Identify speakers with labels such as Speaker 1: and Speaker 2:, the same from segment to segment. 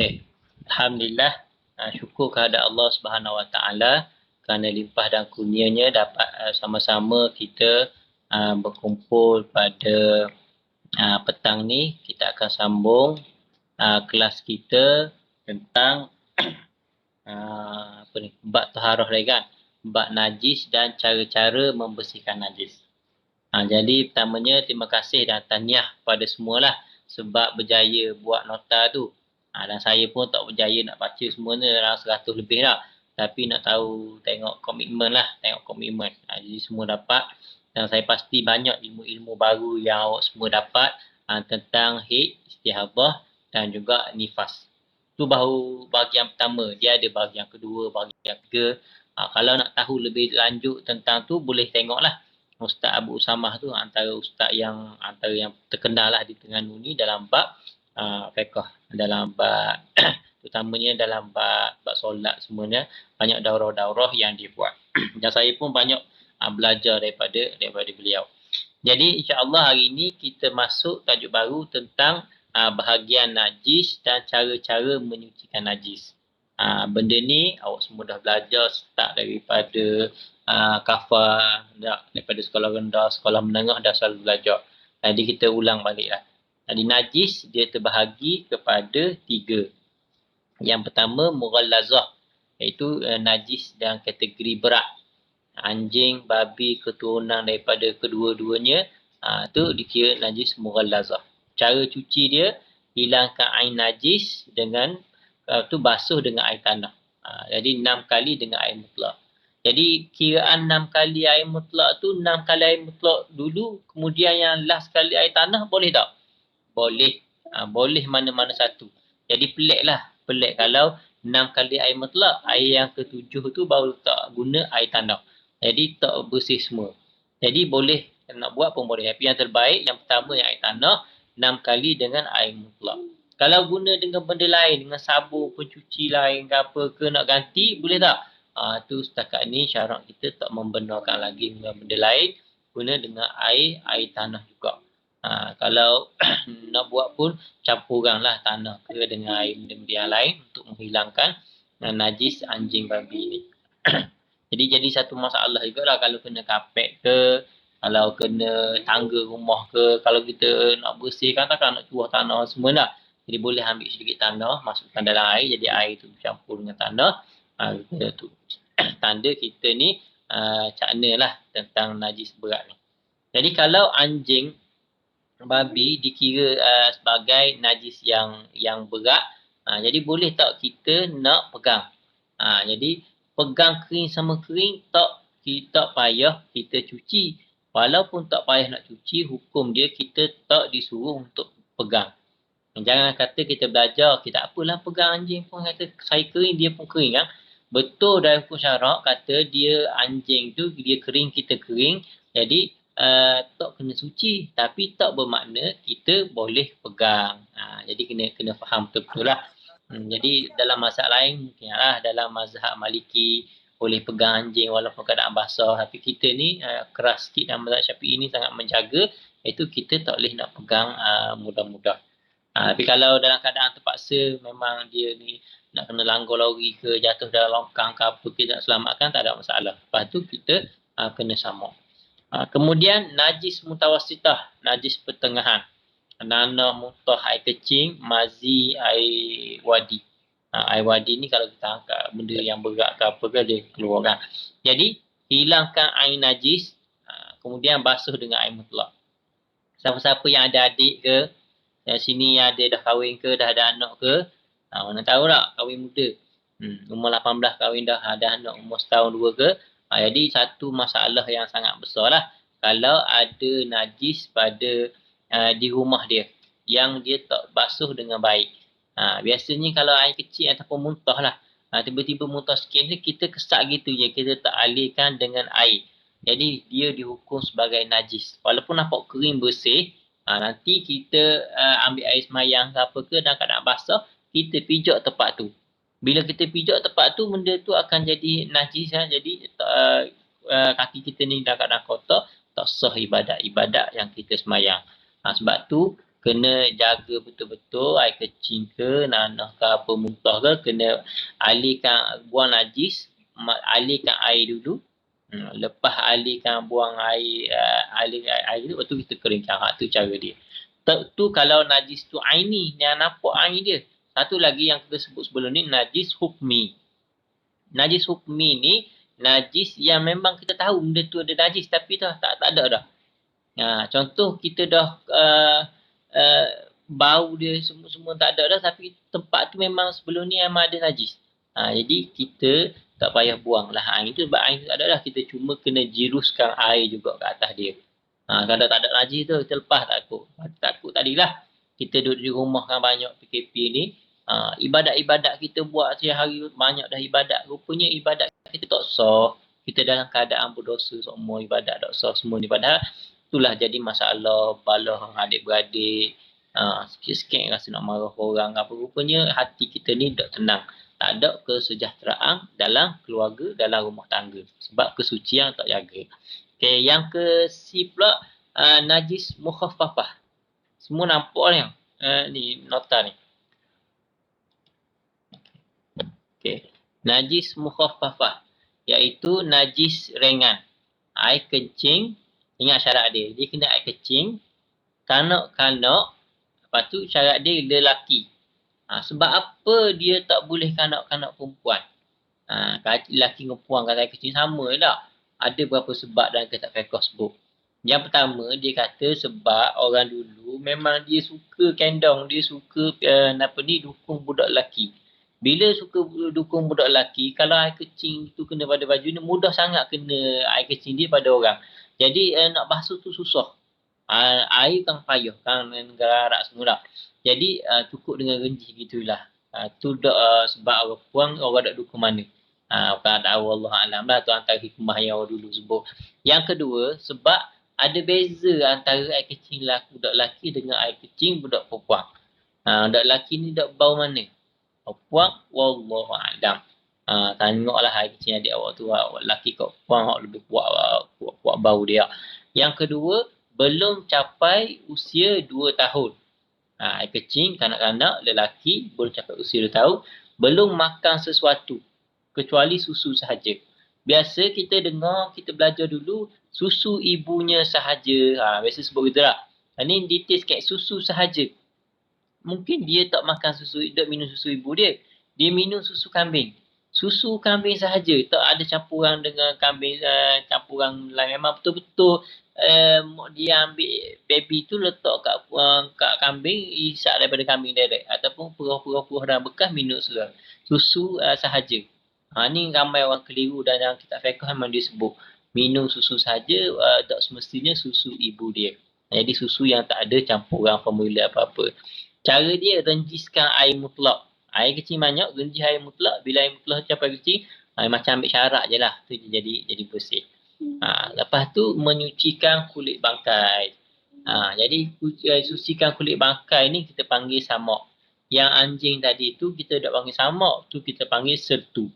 Speaker 1: Baik. Alhamdulillah, syukur kepada Allah Subhanahu Wa Taala kerana limpah dan kurnianya dapat sama-sama kita berkumpul pada petang ni. Kita akan sambung kelas kita tentang bab taharah lagi kan, bab najis dan cara-cara membersihkan najis. Jadi pertamanya terima kasih dan tahniah pada semualah sebab berjaya buat nota tu. Dan saya pun tak berjaya nak baca semuanya dalam 100 lebih lah. Tapi nak tahu, tengok komitmen lah. Jadi semua dapat. Dan saya pasti banyak ilmu-ilmu baru yang awak semua dapat tentang haid, istihadah dan juga nifas. Tu baru bahagian pertama. Dia ada bahagian kedua, bahagian ketiga. Kalau nak tahu lebih lanjut tentang tu, boleh tengoklah Ustaz Abu Usamah tu antara yang terkenal lah di Terengganu ni dalam bab fiqh, dalam bab terutamanya dalam bab solat semuanya banyak daurah-daurah yang dia buat. Dan saya pun banyak belajar daripada beliau. Jadi insya-Allah hari ini kita masuk tajuk baru tentang bahagian najis dan cara-cara menyucikan najis. Benda ni awak semua dah belajar start daripada kafar, daripada sekolah rendah, sekolah menengah dah selalu belajar. Jadi kita ulang balik lah. Jadi najis dia terbahagi kepada 3. Yang pertama mughallazah, iaitu najis dalam kategori berat. Anjing, babi, keturunan daripada kedua-duanya tu dikira najis mughallazah. Cara cuci dia, hilangkan air najis dengan basuh dengan air tanah. Jadi 6 kali dengan air mutlak. Jadi kiraan 6 kali air mutlak tu 6 kali air mutlak dulu, kemudian yang last kali air tanah, boleh tak? Boleh. Boleh mana-mana satu. Jadi pelik kalau 6 kali air mutlak, air yang ke-7 tu baru tak guna air tanah. Jadi tak bersih semua. Jadi boleh nak buat pun boleh. Tapi yang terbaik yang pertama yang air tanah 6 kali dengan air mutlak. Kalau guna dengan benda lain, dengan sabun, pencuci lain ke apa ke nak ganti, boleh tak? Tu setakat ni syarat kita tak membenarkan lagi dengan benda lain, guna dengan air tanah juga. Kalau nak buat pun campurkanlah tanah ke dengan air benda-benda yang lain untuk menghilangkan najis anjing babi ni. Jadi satu masalah juga lah kalau kena kapet ke, kalau kena tangga rumah ke, kalau kita nak bersihkan takkan nak cuah tanah semua dah. Jadi boleh ambil sedikit tanah, masukkan dalam air, jadi air tu campur dengan tanah. Tu tanda kita ni cakna lah tentang najis berat ni. Jadi kalau anjing babi dikira sebagai najis yang berat, jadi boleh tak kita nak pegang? Jadi pegang kering sama kering tak payah kita cuci. Walaupun tak payah nak cuci, hukum dia kita tak disuruh untuk pegang. Jangan kata kita belajar, kita apalah pegang anjing pun, kata saya kering dia pun kering kan. Betul dalam hukum syarak kata dia anjing tu dia kering kita kering, jadi tak kena suci, tapi tak bermakna kita boleh pegang. Jadi kena faham betul-betul lah. Jadi dalam mazhab lain mungkin lah, dalam mazhab Maliki boleh pegang anjing walaupun keadaan basah, tapi kita ni keras sikit dalam mazhab Syafi'i ni sangat menjaga, iaitu kita tak boleh nak pegang mudah-mudah. Tapi kalau dalam keadaan terpaksa memang dia ni nak kena langgar lori ke, jatuh dalam longkang ke apa, kita nak selamatkan, tak ada masalah. Lepas tu kita kena samak. Kemudian najis mutawassitah, najis pertengahan. Nanah, muntah, air kecing, mazi, air wadi. Air wadi ni kalau kita angkat benda yang berat ke apa ke, dia keluar kan. Jadi hilangkan air najis, kemudian basuh dengan air mutlak. Siapa-siapa yang ada adik ke, yang sini yang ada dah kahwin ke, dah ada anak ke, mana tahu tak, kahwin muda. Umur 18 kahwin dah, ada anak umur setahun 2 ke. Jadi satu masalah yang sangat besar lah. Kalau ada najis pada di rumah dia, yang dia tak basuh dengan baik. Biasanya kalau air kecil ataupun muntah lah, tiba-tiba muntah sikit ni, kita kesak gitu je, kita tak alirkan dengan air. Jadi dia dihukum sebagai najis. Walaupun nampak kering bersih, nanti kita ambil air semayang ke apa ke, dan keadaan basah, kita pijak tempat tu. Bila kita pijak tempat tu, benda tu akan jadi najis. Jadi kaki kita ni dalam keadaan kotor, tak sah ibadat yang kita semayang. Sebab tu kena jaga betul-betul air kecil ke, nanah ke apa, muntah ke, kena alihkan buang najis, alihkan air dulu. Lepas alihkan buang air, air tu, lepas tu kita keringkan. Tu cara dia. Tu kalau najis tu aini, yang nampak air dia. Satu lagi yang kita sebut sebelum ni, najis hukmi. Najis hukmi ni, najis yang memang kita tahu benda tu ada najis, tapi tak ada dah. Contoh kita dah bau dia semua tak ada dah, tapi tempat tu memang sebelum ni memang ada najis. Jadi kita tak payah buang lah air tu, sebab air tu tak ada dah, kita cuma kena jiruskan air juga ke atas dia. Kalau tak ada najis tu kita lepas takut tadilah kita duduk di rumah kan banyak PKP ni, ibadat-ibadat kita buat sehari banyak dah ibadat, rupanya ibadat kita tak sah, kita dalam keadaan berdosa semua, ibadat tak sah semua ni, padahal itulah jadi masalah balah adik-beradik. Sikit-sikit rasa nak marah orang apa, rupanya hati kita ni tak tenang, tak ada kesejahteraan dalam keluarga, dalam rumah tangga, sebab kesucian tak jaga. Okey, yang ke C pula, najis mukhaffafah. Semua nampak ni, ni nota ni. Okey, najis mukhaffafah iaitu najis ringan. Air kencing, ingat syarat dia. Dia kena air kencing, kanak-kanak, lepas tu syarat dia lelaki. Sebab apa dia tak boleh kanak-kanak perempuan? Lelaki dengan perempuan kata air kencing sama tak? Ada berapa sebab dalam kitab fiqh sebut. Yang pertama, dia kata sebab orang dulu memang dia suka kendong, dia suka dukung budak lelaki. Bila suka dukung budak lelaki, kalau air kecing tu kena pada baju ni, mudah sangat kena air kecing dia pada orang. Jadi nak basuh tu susah. Air kan payah kan negara Arab semula. Jadi cukup dengan renji gitulah. Tu sebab orang puang orang tak dukung mana. Tak tahu, Allah alam lah, tu antara hikmah yang orang dulu sebut. Yang kedua, sebab ada beza antara air kecing budak lelaki dengan air kecing budak perempuan. Budak lelaki ni dak bau mana? Perempuan, wallahu alam. Tengoklah air kecing adik awak tu, lelaki kat perempuan awak lebih kuat bau dia. Yang kedua, belum capai usia 2 tahun. Air kecing kanak-kanak lelaki belum capai usia 2 tahun, belum makan sesuatu kecuali susu sahaja. Biasa kita dengar, kita belajar dulu susu ibunya sahaja. Biasa sebut gitu lah. Ini detail sikit, susu sahaja. Mungkin dia tak makan susu, tak minum susu ibu dia. Dia minum susu kambing. Susu kambing sahaja, tak ada campuran dengan kambing, campuran lain. Memang betul-betul dia ambil baby tu letak kat kambing, isap daripada kambing direct, ataupun purah-purah dalam bekas minum susu sahaja. Ni ramai orang keliru, dan dalam kitab fiqh memang dia sebut minum susu sahaja, tak semestinya susu ibu dia. Jadi susu yang tak ada campuran formula apa-apa. Cara dia renjiskan air mutlak. Air kecil banyak, renjis air mutlak. Bila air mutlak capai kecil, macam ambil syarat je lah. Tu jadi bersih. Lepas tu menyucikan kulit bangkai. Jadi sucikan kulit bangkai ni kita panggil samak. Yang anjing tadi tu kita tak panggil samak, tu kita panggil sertu.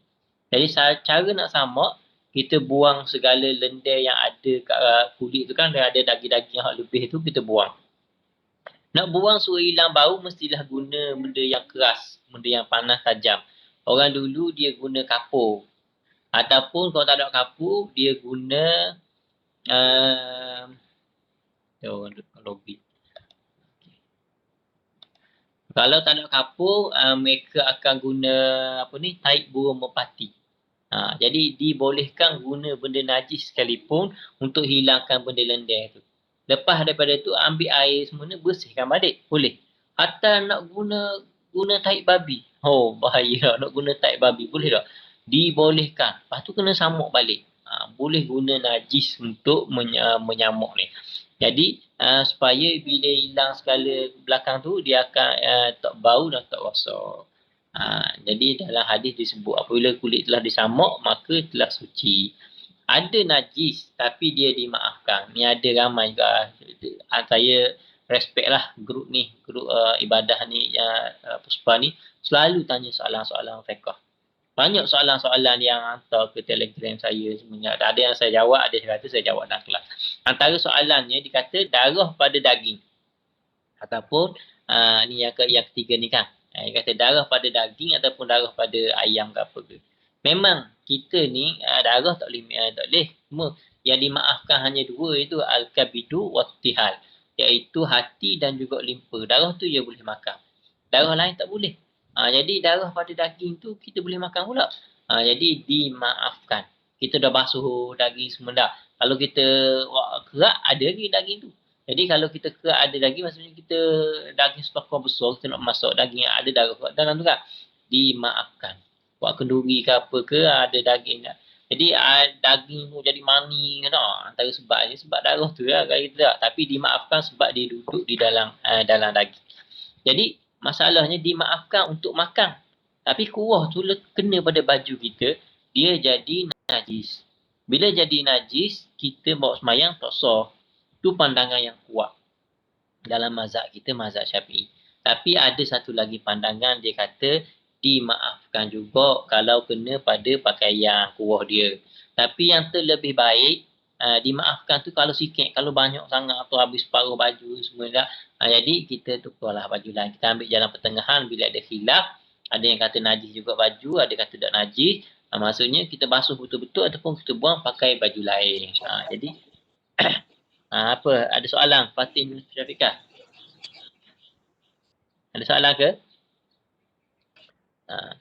Speaker 1: Jadi cara nak samak, kita buang segala lendir yang ada kat kulit tu kan, ada daging-daging yang lebih tu kita buang. Nak buang suruh hilang bau, mestilah guna benda yang keras, benda yang panas tajam. Orang dulu dia guna kapur. Ataupun kalau tak ada kapur, dia guna lobby. Kalau tak ada kapur, mereka akan guna taik burung merpati. Jadi dibolehkan guna benda najis sekalipun untuk hilangkan benda lendir tu. Lepas daripada tu ambil air semua ni, bersihkan balik, boleh. Hatta nak guna taik babi. Bahaya nak guna taik babi, boleh tak? Dibolehkan. Lepas tu kena samuk balik. Boleh guna najis untuk menyamuk ni. Jadi supaya bila hilang segala belakang tu, dia akan tak bau dan tak rosak. Jadi dalam hadis disebut apabila kulit telah disamak maka telah suci. Ada najis tapi dia dimaafkan. Ni ada ramai juga. Saya respect lah grup ni, grup ibadah ni, Puspa ni selalu tanya soalan-soalan fiqh. Banyak soalan-soalan yang hantar ke Telegram saya sebenarnya. Ada yang saya jawab, ada yang kata saya jawab dalam kelas. Antara soalannya dikata darah pada daging. Ataupun ni yang ketiga ni kan. Yang kata darah pada daging ataupun darah pada ayam ke apa ke. Memang kita ni darah tak boleh tak boleh. Cuma yang dimaafkan hanya dua, itu al-kabidu wattihal, iaitu hati dan juga limpa. Darah tu je boleh makan. Darah lain tak boleh. Jadi darah pada daging tu kita boleh makan pula. Jadi dimaafkan. Kita dah basuh daging semua dah. Kalau kita kerak, ada lagi daging tu. Jadi kalau kita ada daging, maksudnya kita daging sepakar besar, kita nak masak daging yang ada darah kat dalam tu kan, dimaafkan. Buat kenduri ke apa ke, ada daging tak. Jadi daging tu jadi mani kan, antara sebabnya sebab darah tu lah kata kita tak. Tapi dimaafkan sebab dia duduk di dalam dalam daging. Jadi masalahnya dimaafkan untuk makan. Tapi kuah tu kena pada baju kita, dia jadi najis. Bila jadi najis, kita bawa semayang tak sah. Itu pandangan yang kuat dalam mazhab kita, mazhab Syafi'i. Tapi ada satu lagi pandangan, dia kata dimaafkan juga kalau kena pada pakaian kuah dia. Tapi yang terlebih baik, dimaafkan tu kalau sikit, kalau banyak sangat atau habis separuh baju semua dah. Jadi kita tukarlah baju lain. Kita ambil jalan pertengahan bila ada khilaf. Ada yang kata najis juga baju, ada kata tak najis. Maksudnya kita basuh betul-betul ataupun kita buang pakai baju lain. Jadi apa? Ada soalan Fatin Syafiqah? Ada soalan ke?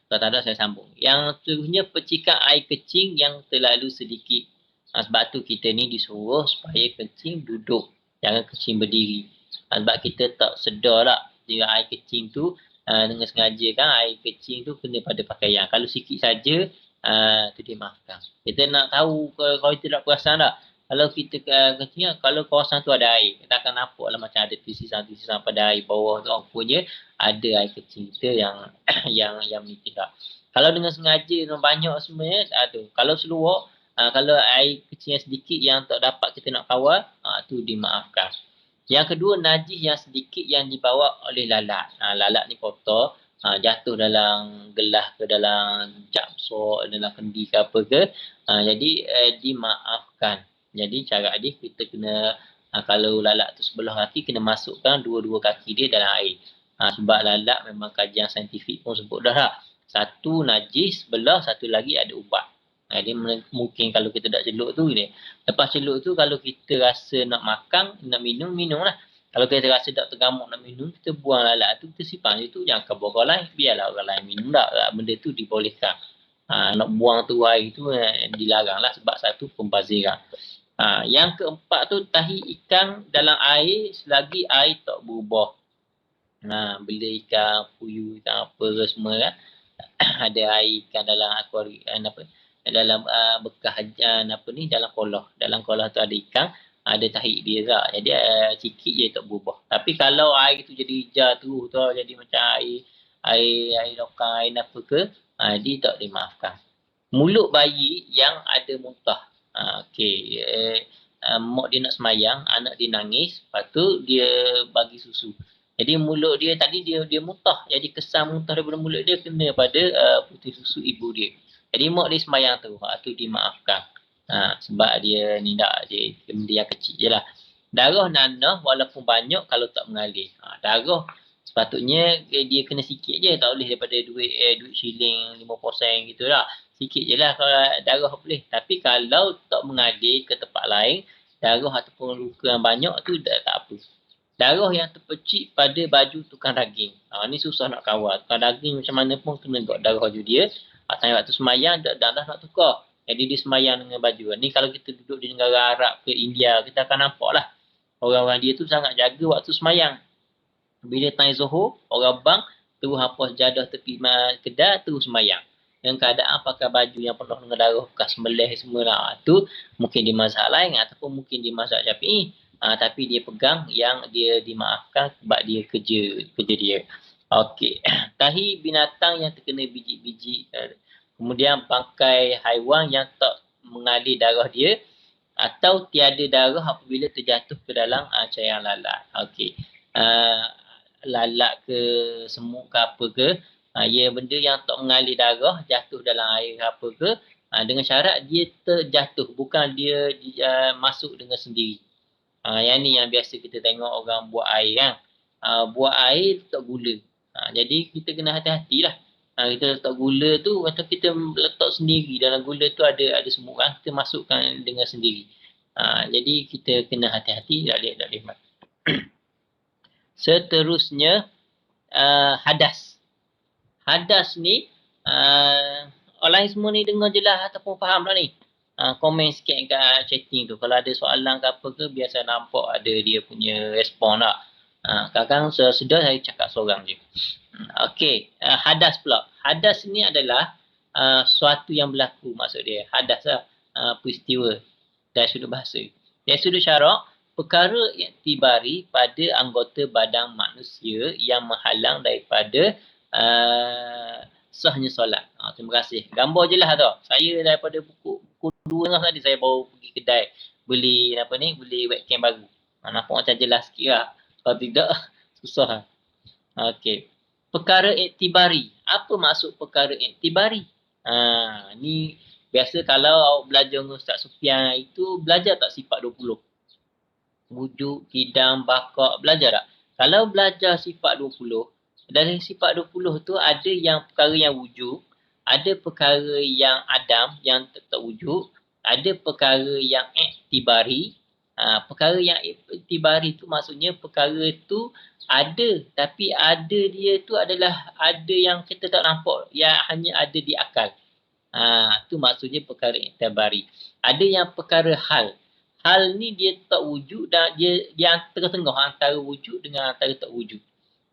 Speaker 1: Kalau tak ada saya sambung. Yang seterusnya percikan air kecing yang terlalu sedikit. Sebab tu kita ni disuruh supaya kecing duduk. Jangan kecing berdiri. Sebab kita tak sedar tak. Jika air kecing tu dengan sengaja kan, air kecing tu kena pada pakaian. Kalau sikit saja, tu dimaafkan. Kita nak tahu kalau kita tak perasan tak. Kalau kita kecing, kalau kawasan tu ada air, kita akan nampak lah macam ada tisisan-tisisan pada air bawah tu. Rupanya ada air kecing kita yang yang ni tidak. Kalau dengan sengaja dengan banyak semuanya, tu. Kalau seluar, kalau air kecil yang sedikit yang tak dapat kita nak kawal, tu dimaafkan. Yang kedua, najis yang sedikit yang dibawa oleh lalat. Lalat ni kotor, jatuh dalam gelas ke, dalam jam sok, dalam kendi ke apa ke. Jadi dimaafkan. Jadi cara dia, kita kena, kalau lalat tu sebelah kaki, kena masukkan dua-dua kaki dia dalam air. Sebab lalat memang kajian saintifik pun sebut dah lah. Satu najis belah, satu lagi ada ubat. Dia mungkin kalau kita tak celup tu dia. Lepas celup tu kalau kita rasa nak makan, nak minum, minum lah. Kalau kita rasa tak tergamuk nak minum, kita buang lalat tu, kita simpan je tu. Jangan buang orang lain. Biarlah orang lain minum tak. Benda tu dibolehkan. Nak buang tu air tu dilarang lah sebab satu pembaziran. Yang keempat tu, tahi ikan dalam air selagi air tak berubah. Bila ikan puyuh, ikan apa ke semua kan, ada air ikan dalam akuarium, dalam bekas apa ni, dalam kolah tu ada ikan, ada tahi dia tak. Jadi sikit je tak berubah. Tapi kalau air tu jadi hijau tu jadi macam air lokang, air apa ke, dia tak dimaafkan. Mulut bayi yang ada muntah. Okey, mak dia nak semayang, anak dia nangis, lepas tu dia bagi susu. Jadi mulut dia tadi dia muntah. Jadi kesan muntah daripada mulut dia kena pada putih susu ibu dia. Jadi mak dia semayang tu, tu dimaafkan. Sebab dia ni tak, dia yang kecil je lah. Darah nanah walaupun banyak kalau tak mengalir. Darah sepatutnya dia kena sikit je. Tak boleh daripada duit shilling 5% gitu lah. Sikit je lah kalau darah boleh. Tapi kalau tak mengalir ke tempat lain, darah ataupun luka yang banyak tu tak apa. Darah yang terpercik pada baju tukang daging. Ni susah nak kawal. Tukang daging macam mana pun kena got darah baju dia. Tanya waktu semayang, dah nak tukar. Jadi dia semayang dengan baju. Ni kalau kita duduk di negara Arab ke India, kita akan nampak lah. Orang-orang dia tu sangat jaga waktu semayang. Bila tanya Zuhur, orang bang, terus hapus jadah tepi kedai, terus semayang. Dengan keadaan pakai baju yang penuh dengan darah, bekas sembelih semua lah. Tu mungkin di mazhab lain ataupun mungkin di mazhab Syafi'i. Tapi dia pegang yang dia dimaafkan sebab dia kerja dia. Okey. Tahi binatang yang terkena biji-biji. Kemudian bangkai haiwan yang tak mengalir darah dia. Atau tiada darah apabila terjatuh ke dalam cairan lalat. Okey. Lalat ke, semut ke apa ke. Ya benda yang tak mengalir darah, jatuh dalam air apa ke. Dengan syarat dia terjatuh. Bukan dia masuk dengan sendiri. Yang ni yang biasa kita tengok orang buat air kan. buat air letak gula. Jadi kita kena hati-hatilah. Kita letak gula tu atau kita letak sendiri dalam gula tu ada semut kan, kita masukkan dengan sendiri. Jadi kita kena hati-hati, tak boleh buat. Seterusnya hadas. Hadas ni orang semua ni dengar jelas ataupun faham lah ni. Komen sikit kat chatting tu. Kalau ada soalan ke apa ke, biasa nampak ada dia punya respon lah. Kadang-kadang sedar saya cakap seorang je. Okey, hadas pula. Hadas ni adalah suatu yang berlaku maksud dia. Hadas lah, peristiwa dari sudut bahasa. Dari sudut syarak, perkara iktibari pada anggota badan manusia yang menghalang daripada sahnya solat. Terima kasih. Gambar je lah tu. Saya daripada pukul 2 tadi saya baru pergi kedai beli beli webcam baru. Nampak macam jelas sikit lah. Kalau tidak, susah lah. Okey. Perkara iktibari. Apa maksud perkara iktibari? Ni biasa kalau awak belajar dengan Ustaz Sufian itu, belajar tak sifat 20? Wujud, kidam, bakak, belajar tak? Kalau belajar sifat 20, dari sifat 20 tu ada yang perkara yang wujud, ada perkara yang adam, yang tak wujud, ada perkara yang iktibari. Perkara yang iktibari tu maksudnya perkara tu ada, tapi ada dia tu adalah ada yang kita tak nampak, yang hanya ada di akal. Tu maksudnya perkara iktibari. Ada yang perkara hal. Hal ni dia tak wujud dan dia tengah-tengah antara wujud dengan antara tak wujud.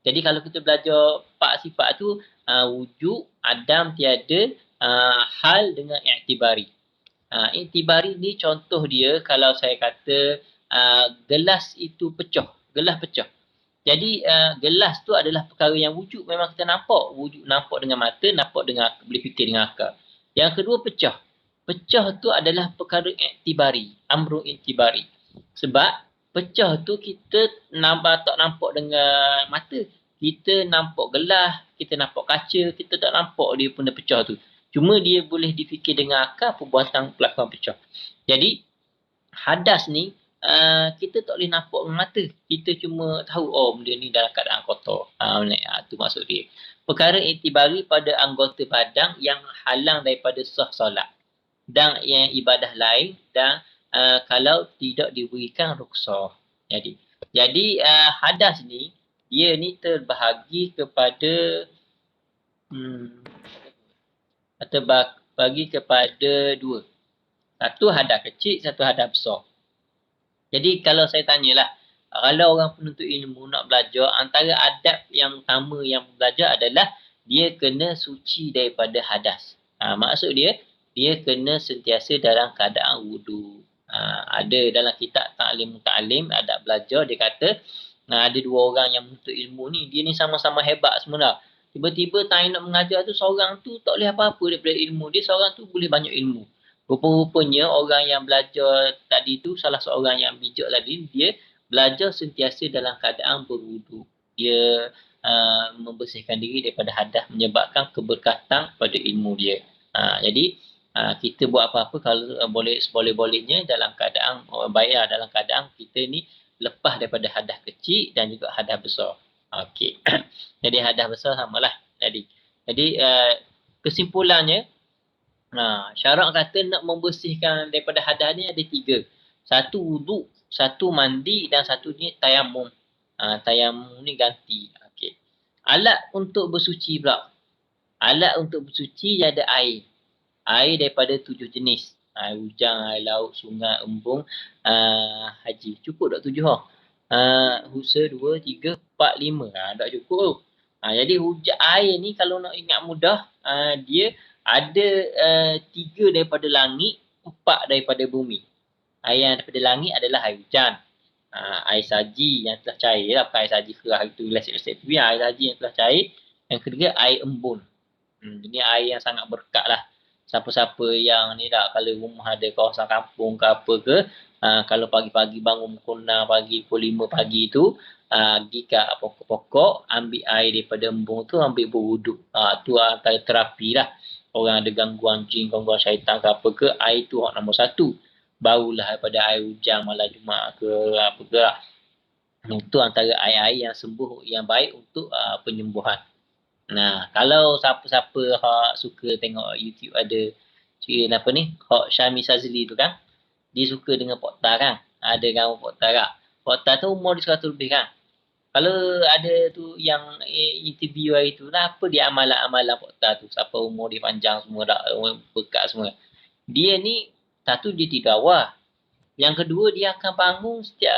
Speaker 1: Jadi kalau kita belajar 4 sifat tu, wujud, adam, tiada, hal dengan iktibari. Iktibari ni contoh dia kalau saya kata gelas itu pecah. Gelas pecah. Jadi gelas tu adalah perkara yang wujud, memang kita nampak. Wujud nampak dengan mata, nampak dengan boleh fikir dengan akal. Yang kedua pecah. Pecah tu adalah perkara iktibari, amrun iktibari. Sebab pecah tu kita tak nampak dengan mata. Kita nampak gelas, kita nampak kaca, kita tak nampak dia punya pecah tu. Cuma dia boleh difikir dengan akal perbuatan kelakuan pecah. Jadi hadas ni kita tak boleh nampak dengan mata. Kita cuma tahu benda ni dalam keadaan kotor. Tu maksud dia. Perkara iktibari pada anggota badan yang halang daripada sah solat dan yang ibadah lain dan kalau tidak diberikan rukhsah. Jadi hadas ni dia ni terbahagi kepada terbagi kepada 2. Satu hadas kecil, satu hadas besar. Jadi kalau saya tanyalah, kalau orang penuntut ilmu nak belajar, antara adab yang utama yang belajar adalah dia kena suci daripada hadas. Maksud dia kena sentiasa dalam keadaan wudu. Ada dalam kitab Ta'lim Muta'alim, adab belajar, dia kata ada 2 orang yang menuntut ilmu ni, dia ni sama-sama hebat semula. Tiba-tiba time nak mengajar tu, seorang tu tak boleh apa-apa daripada ilmu dia, seorang tu boleh banyak ilmu. Rupa-rupanya orang yang belajar tadi tu, salah seorang yang bijak tadi, dia belajar sentiasa dalam keadaan berwudu. Dia membersihkan diri daripada hadas, menyebabkan keberkatan pada ilmu dia. Jadi kita buat apa-apa kalau boleh-bolehnya dalam keadaan baiklah, dalam keadaan kita ni lepas daripada hadas kecil dan juga hadas besar. Okey. Jadi hadas besar samalah tadi. Jadi kesimpulannya, syarak kata nak membersihkan daripada hadas ni ada 3. Satu wuduk, satu mandi dan satu ni tayamum. Tayamum ni ganti. Okey. Alat untuk bersuci pula. Alat untuk bersuci ada air. Air daripada 7 jenis. Air hujan, air laut, sungai, embung, haji. Cukup tak 7 Husa 2, 3, 4, 5. Tak cukup. Jadi hujan air ni kalau nak ingat mudah, dia ada 3 daripada langit, 4 daripada bumi. Air yang daripada langit adalah air hujan. Air saji yang telah cair lah. Bukan air saji kerah itu lesik-lesik. Tapi air saji yang telah cair. Yang ketiga air embun. Ini air yang sangat berkat lah. Siapa-siapa yang ni tak, kalau rumah ada kawasan kampung ke apa ke, kalau pagi-pagi bangun pukul 6 pagi, pukul 5 pagi tu, pergi ke pokok-pokok, ambil air daripada embung tu, ambil berwuduk. Tu antara terapi lah. Orang ada gangguan jin, gangguan syaitan ke apa ke, air tu nombor 1. Barulah daripada air hujan malam Jumaat ke apa ke lah. Itu antara air-air yang sembuh, yang baik untuk penyembuhan. Nah, kalau siapa-siapa suka tengok YouTube ada cerita apa ni, Syami Sazli tu kan, dia suka dengan Pokta kan. Ada gambar Pokta tak? Pokta tu umur dia 100 lebih kan. Kalau ada tu yang interview hari tu lah, apa dia amalan-amalan Pokta tu? Siapa umur dia panjang semua dah, umur bekat semua. Dia ni, satu dia tidur awal. Yang kedua dia akan bangun setiap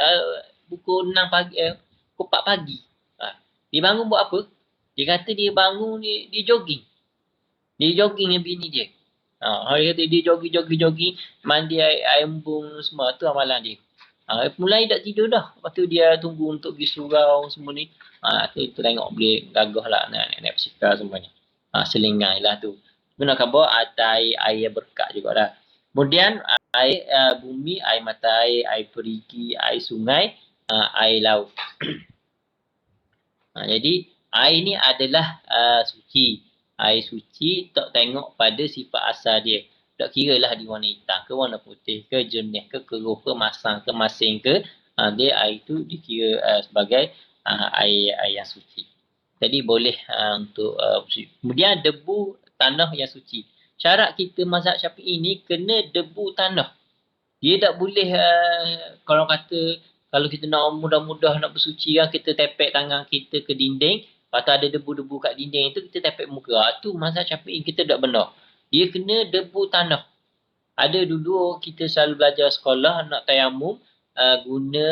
Speaker 1: pukul 6 pagi, pukul 4 pagi. Dia bangun buat apa? Dia kata dia bangun, dia jogging. Dia jogging dengan bini dia. Dia kata dia jogging, mandi air embun semua. Tu amalan dia. Mulai tak tidur dah. Lepas tu dia tunggu untuk pergi surau semua ni. Tu tengok boleh gagah lah nak bersikap semuanya. Selingai lah tu. Tu nak khabar ada air berkat jugalah. Kemudian air bumi, air mata air perigi, air sungai, air laut. Jadi air ni adalah suci. Air suci tak tengok pada sifat asal dia. Tak kira lah di warna hitam ke warna putih ke jernih ke keruh ke masam ke masin ke. Dia air tu dikira sebagai air yang suci. Jadi boleh untuk suci. Kemudian debu tanah yang suci. Syarat kita mazhab Syafi'i ni kena debu tanah. Dia tak boleh kalau kata kalau kita nak mudah-mudah nak bersuci kan kita tepek tangan kita ke dinding, lepas tu ada debu-debu kat dinding itu kita tepek muka. Tu mazhab Syafi'i kita tak benar. Dia kena debu tanah. Ada dulu kita selalu belajar sekolah nak tayamum guna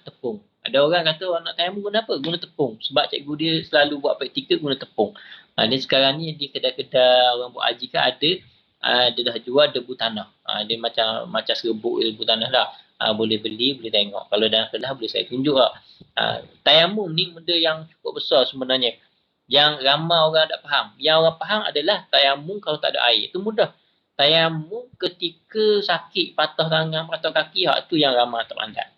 Speaker 1: tepung. Ada orang kata orang nak tayamum guna apa? Guna tepung. Sebab cikgu dia selalu buat praktikal guna tepung. Dan sekarang ni di kedai-kedai orang buat haji kan ada dia dah jual debu tanah. Dia macam serbuk debu tanah dah. Boleh beli, boleh tengok. Kalau dalam kelas boleh saya tunjuk lah. Tayamum ni benda yang cukup besar sebenarnya. Yang ramai orang tak faham. Yang orang faham adalah tayamum kalau tak ada air. Itu mudah. Tayamum ketika sakit patah tangan, patah kaki, hak tu yang ramai tak pandai.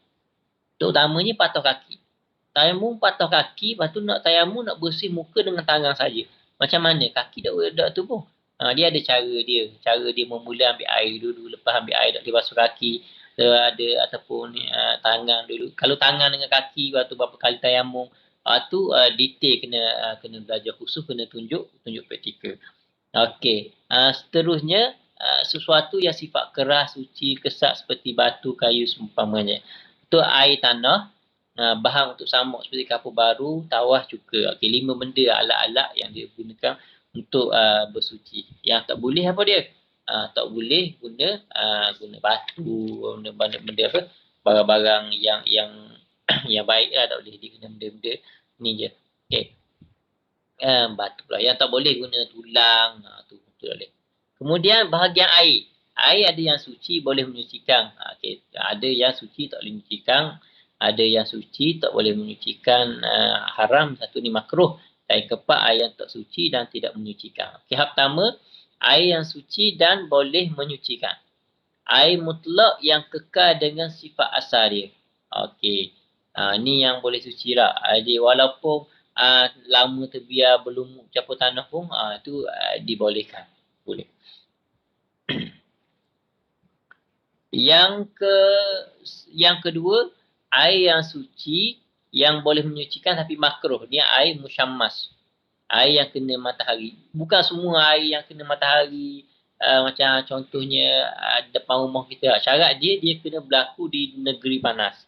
Speaker 1: Terutamanya patah kaki. Tayamum patah kaki, lepas tu nak tayamum nak bersih muka dengan tangan saja. Macam mana? Kaki tak boleh tak tubuh. Dia ada cara dia. Cara dia memula ambil air dulu, lepas ambil air tak boleh basuh kaki. Ada ataupun tangan dulu. Kalau tangan dengan kaki, lepas tu berapa kali tayamum. Tu detail kena belajar khusus, kena tunjuk praktikal. Okey. Seterusnya, sesuatu yang sifat keras, suci, kesat seperti batu, kayu seumpamanya. Itu air tanah, bahan untuk samuk seperti kapur baru, tawah juga. Okey, 5 benda alat-alat yang dia gunakan untuk bersuci. Yang tak boleh apa dia? Tak boleh guna batu, guna benda-benda apa? Barang-barang yang yang baik lah, tak boleh diguna benda-benda ni je. Okey. Batu pula. Yang tak boleh guna tulang. Tu tak boleh. Kemudian bahagian air. Air ada yang suci boleh menyucikan. Okay. Ada yang suci tak boleh menyucikan. Ada yang suci tak boleh menyucikan haram. Satu ni makruh. Dan keempat air yang tak suci dan tidak menyucikan. Okay. Hal pertama, air yang suci dan boleh menyucikan. Air mutlak yang kekal dengan sifat asal dia. Okey. Ni yang boleh suci lah. Jadi walaupun lama terbiar belum campur tanah pun tu dibolehkan. Boleh. Yang kedua, air yang suci yang boleh menyucikan tapi makruh. Ni air musyammas. Air yang kena matahari. Bukan semua air yang kena matahari macam contohnya depan rumah kita. Syarat dia kena berlaku di negeri panas.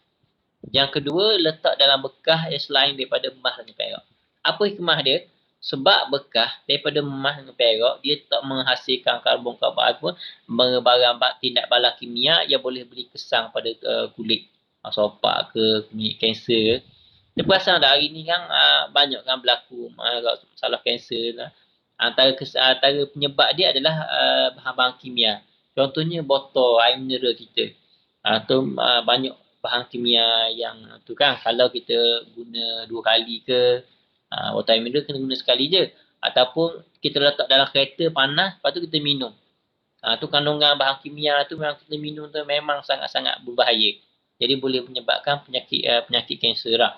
Speaker 1: Yang kedua, letak dalam bekah yang selain daripada emas dan perak. Apa hikmah dia? Sebab bekah daripada emas dan perak, dia tak menghasilkan karbon-karbon apa, barang tindak bala kimia yang boleh beri kesang pada kulit. Sopak ke, kulit kanser. Dia perasan tak hari ni kan banyak kan berlaku masalah kanser lah. Antara penyebab dia adalah bahan-bahan kimia. Contohnya botol air mineral kita. Banyak bahan kimia yang tu kan kalau kita guna 2 kali ke botol air mineral kena guna sekali je ataupun kita letak dalam kereta panas lepas tu kita minum. Tu kandungan bahan kimia tu memang kita minum tu memang sangat-sangat berbahaya. Jadi boleh menyebabkan penyakit kanser lah.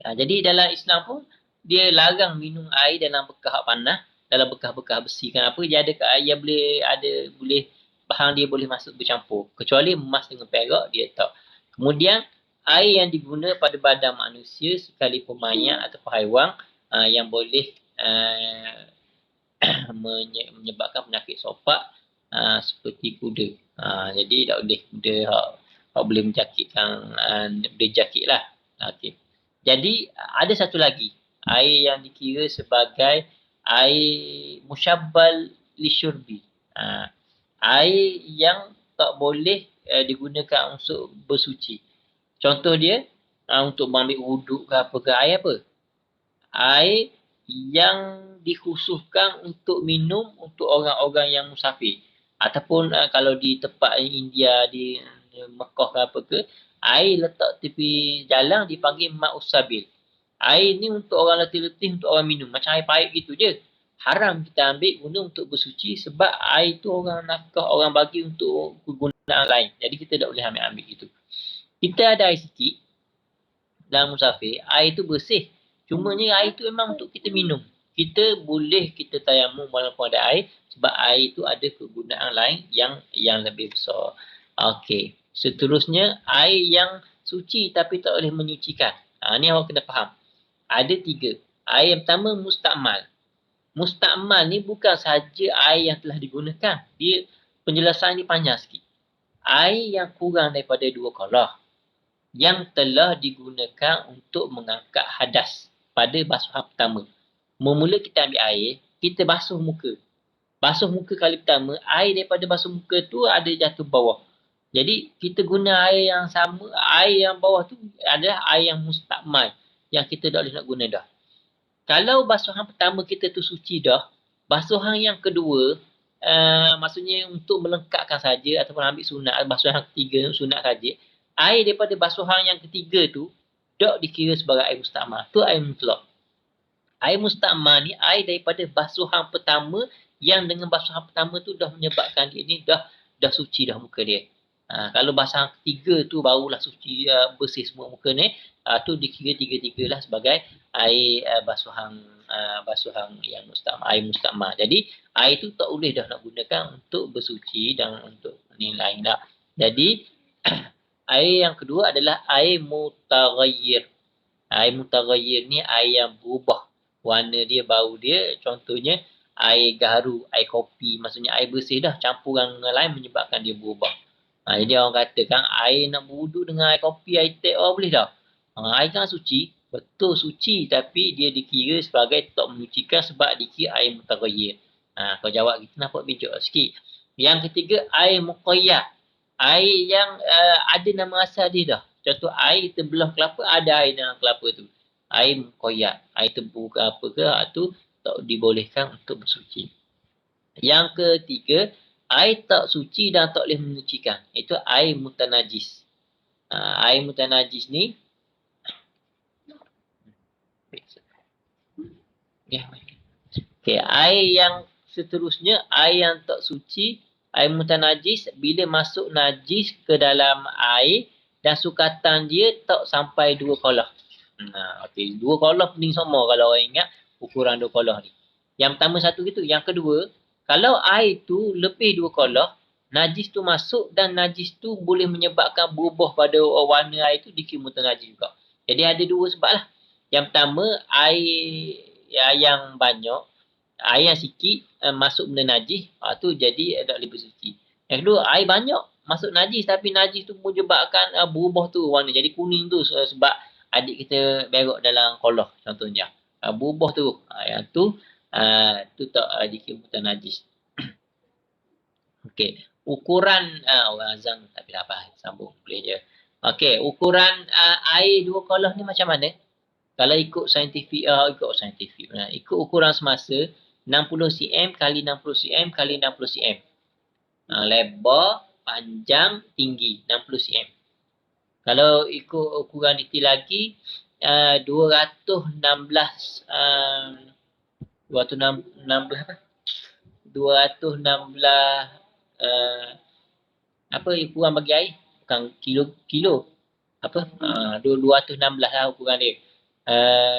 Speaker 1: Jadi dalam Islam pun dia larang minum air dalam bekah panas, dalam bekah-bekah besi. Kenapa? Dia ada yang boleh bahan dia boleh masuk bercampur. Kecuali emas dengan perak dia tak. Kemudian air yang diguna pada badan manusia sekalipun mayat ataupun haiwan yang boleh menyebabkan penyakit sopak seperti kuda. Jadi tak boleh kuda hak boleh menjakitkan boleh jakit lah. Okey. Jadi ada satu lagi air yang dikira sebagai air musyabbal lisyurbi. Air yang tak boleh digunakan untuk bersuci. Contoh dia untuk mengambil wuduk ke apa ke air apa? Air yang dikhususkan untuk minum untuk orang-orang yang musafir. Ataupun kalau di tempat India di Mekah ke apa ke, air letak tepi jalan dipanggil ma'us sabil. Air ni untuk orang letih-letih untuk orang minum. Macam air paip gitu je. Haram kita ambil guna untuk bersuci sebab air tu orang nakah, orang bagi untuk kegunaan lain. Jadi kita tak boleh ambil gitu. Kita ada air sikit dalam musafir, air tu bersih. Cumanya air tu memang untuk kita minum. Kita boleh kita tayamum walaupun ada air sebab air tu ada kegunaan lain yang lebih besar. Okey. Seterusnya air yang suci tapi tak boleh menyucikan. Ni awak kena faham. Ada 3. Air yang pertama mustakmal. Mustakmal ni bukan sahaja air yang telah digunakan. Dia penjelasan ni panjang sikit. Air yang kurang daripada 2 kolah yang telah digunakan untuk mengangkat hadas pada basuhan pertama. Memula kita ambil air, kita basuh muka. Basuh muka kali pertama, air daripada basuh muka tu ada jatuh bawah. Jadi kita guna air yang sama, air yang bawah tu adalah air yang mustakmal yang kita tak boleh nak guna dah. Kalau basuhan pertama kita tu suci dah, basuhan yang kedua maksudnya untuk melengkapkan saja ataupun ambil sunat, basuhan ketiga sunat saja, air daripada basuhan yang ketiga tu tak dikira sebagai air mustakmal. Tu air mutlak. Air mustakmal ni air daripada basuhan pertama yang dengan basuhan pertama tu dah menyebabkan dia ni dah suci dah muka dia. Kalau basuhan ketiga tu barulah suci bersih semua muka ni, tu dikira tiga-tiga lah sebagai air basuhan yang mustakmal, air mustakmal. Jadi air tu tak boleh dah nak gunakan untuk bersuci dan untuk ni lain dah. Jadi air yang kedua adalah air mutaghayyir. Air mutaghayyir ni air yang berubah warna dia, bau dia. Contohnya air gaharu, air kopi, maksudnya air bersih dah campuran dengan lain menyebabkan dia berubah. Jadi orang katakan air nak berwuduk dengan air kopi, air teh boleh dah. Air kan suci, betul suci, tapi dia dikira sebagai tak menyucikan sebab dikira air mutaghayyir. Kau jawab kita nampak bijak sikit. Yang ketiga air muqayyad. Air yang ada nama asal dia dah. Contoh air terbelah kelapa, ada air dalam kelapa tu. Air muqayyad, air tebu ke apa ke, tu tak dibolehkan untuk bersuci. Yang ketiga, air tak suci dan tak boleh menyucikan. Itu air mutanajis. Air mutanajis ni okay, air yang seterusnya, air yang tak suci, air mutanajis bila masuk najis ke dalam air dan sukatan dia tak sampai 2 kolah. Okay, 2 kolah penting semua kalau orang ingat ukuran 2 kolah ni. Yang pertama satu gitu. Yang kedua, kalau air tu lebih 2 kolah, najis tu masuk dan najis tu boleh menyebabkan berubah pada warna air tu dikira mutanajis juga. Jadi ada 2 sebab lah. Yang pertama, air yang banyak, air yang sikit masuk benda najis, tu jadi tak boleh bersuci. Yang kedua, air banyak masuk najis tapi najis tu menyebabkan berubah tu warna jadi kuning tu sebab adik kita berak dalam kolah contohnya. Berubah tu. Yang tu tak dikira mutanajis. Okey, ukuran orang azan tapi apa sambung boleh je. Okey, ukuran air 2 kolah ni macam mana? Kalau ikut saintifik ikut ukuran semasa 60 cm kali 60 cm kali 60 cm. Lebar, panjang, tinggi 60 cm. Kalau ikut ukuran detail lagi 216 apa ukuran bagi air? Bukan kilo. Apa? 216 lah ukuran dia.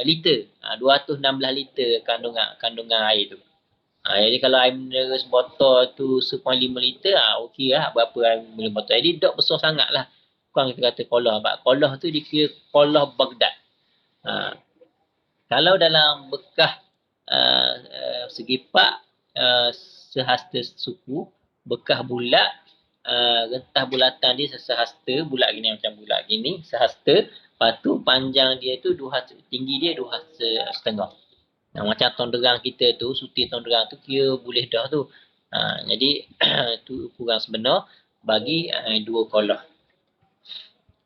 Speaker 1: Liter. 216 liter kandungan air tu. Jadi kalau air mineral sebotol tu 1.5 liter, okey lah berapa air mineral botol. Jadi tak besar sangat lah kurang kita kata qolah. Qolah tu dikira qolah Baghdad. Kalau dalam bekah segi pak sehasta suku, bekah bulat, rentah bulatan dia sehasta, bulat gini macam bulat gini, sehasta. Lepas tu panjang dia tu tinggi dia 2,5. Macam tonderang kita tu, suti tonderang tu kira boleh dah tu. Jadi tu ukuran sebenar bagi 2 qolah.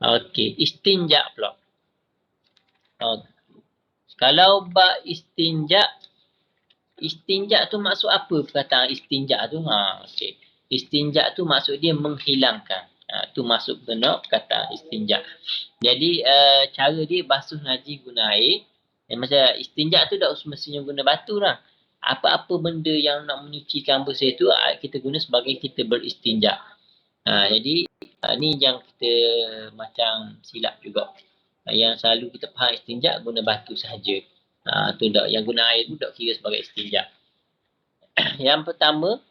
Speaker 1: Okey, istinja pula. Kalau bab istinja tu maksud apa perkataan istinja tu? Okey. Istinja tu maksud dia menghilangkan. Tu maksud benar perkataan istinja. Jadi cara dia basuh najis guna air. Macam istinja tu tak semestinya guna batu lah. Apa-apa benda yang nak menyucikan bersih tu kita guna sebagai kita beristinja. Jadi ni yang kita macam silap juga. Yang selalu kita faham istinja guna batu sahaja. Tu tak, yang guna air tu tak kira sebagai istinja. Yang pertama,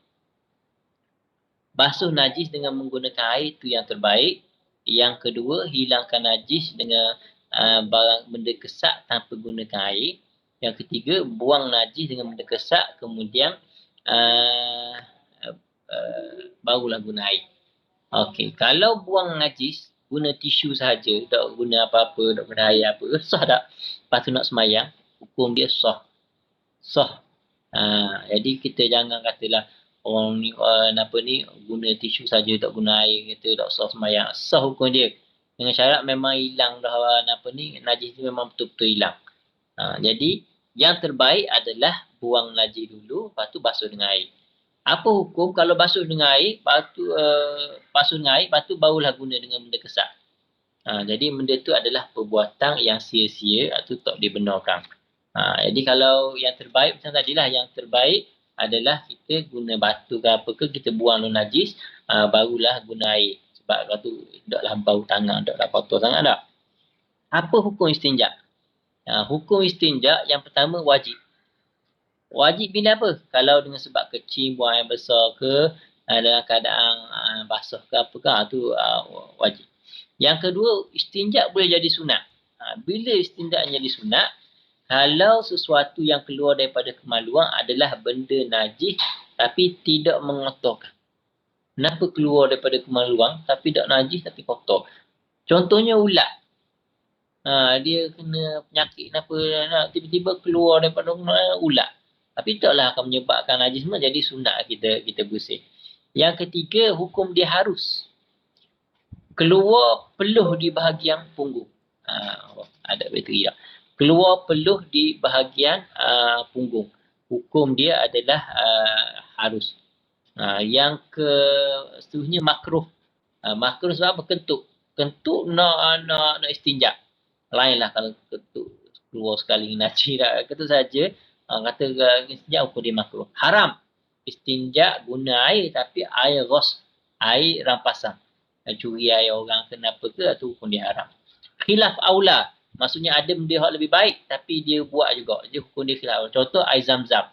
Speaker 1: basuh najis dengan menggunakan air tu yang terbaik. Yang kedua, hilangkan najis dengan barang benda kesak tanpa gunakan air. Yang ketiga, buang najis dengan benda kesak, kemudian barulah guna air. Okey, kalau buang najis guna tisu sahaja, tak guna apa-apa, tak guna air apa, sah tak? Lepas tu nak semayang, hukum dia sah. Sah. Jadi kita jangan katalah orang ni guna tisu saja tak guna air, kata tak sah semayang. Sah hukum dia. Dengan syarat memang hilang dah najis tu memang betul-betul hilang. Jadi yang terbaik adalah buang najis dulu, lepas tu basuh dengan air. Apa hukum kalau basuh dengan air, basuh dengan air, lepas tu barulah guna dengan benda kesak. Jadi benda tu adalah perbuatan yang sia-sia atau tak dibenarkan. Jadi kalau yang terbaik macam tadilah, yang terbaik adalah kita guna batu ke apa ke, kita buang najis, barulah guna air. Sebab lepas tu taklah bau tangan, taklah kotor sangat dah. Apa hukum istinja? Hukum istinja yang pertama wajib. Wajib bila apa? Kalau dengan sebab kecil, buang air besar ke, dalam keadaan basah ke apa ke, tu wajib. Yang kedua, istinja boleh jadi sunat. Bila istinja jadi sunat? Kalau sesuatu yang keluar daripada kemaluan adalah benda najis tapi tidak mengotorkan. Kenapa keluar daripada kemaluan tapi tak najis tapi kotor? Contohnya ulat. Dia kena penyakit kenapa, tiba-tiba keluar daripada ulat. Tapi taklah akan menyebabkan najis semua, jadi sunat kita bersih. Yang ketiga, hukum dia harus. Keluar peluh di bahagian punggung. Ada bateri lah. Keluar peluh di bahagian punggung. Hukum dia adalah harus. Yang seterusnya makruh. Makruh sebab apa? Kentut. Kentut nak istinja. Lainlah kalau kentut keluar sekali najis dah. Kentut saja. Kata istinja hukum dia makruh. Haram. Istinja guna air tapi air ghos. Air rampasan. Curi air orang kenapa ke, tu hukum dia haram. Khilaf aula. Maksudnya ada benda yang lebih baik tapi dia buat juga. Dia hukum dia khilaf aula. Contoh air zam-zam.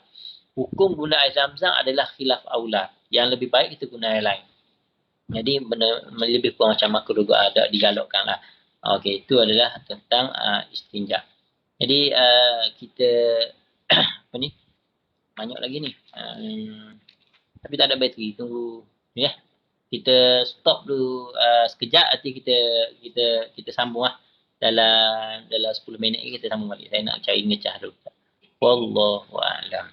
Speaker 1: Hukum guna air zam-zam adalah khilaf aula. Yang lebih baik kita guna air lain. Jadi benda lebih kurang macam makruh juga ada digalakkan lah. Okey, itu adalah tentang istinja. Jadi kita apa ni? Banyak lagi ni. Tapi tak ada bateri. Tunggu ya. Kita stop dulu sekejap, nanti kita sambung lah. Dalam 10 minit kita sambung balik. Saya nak cari ngecah dulu. Wallahu a'lam.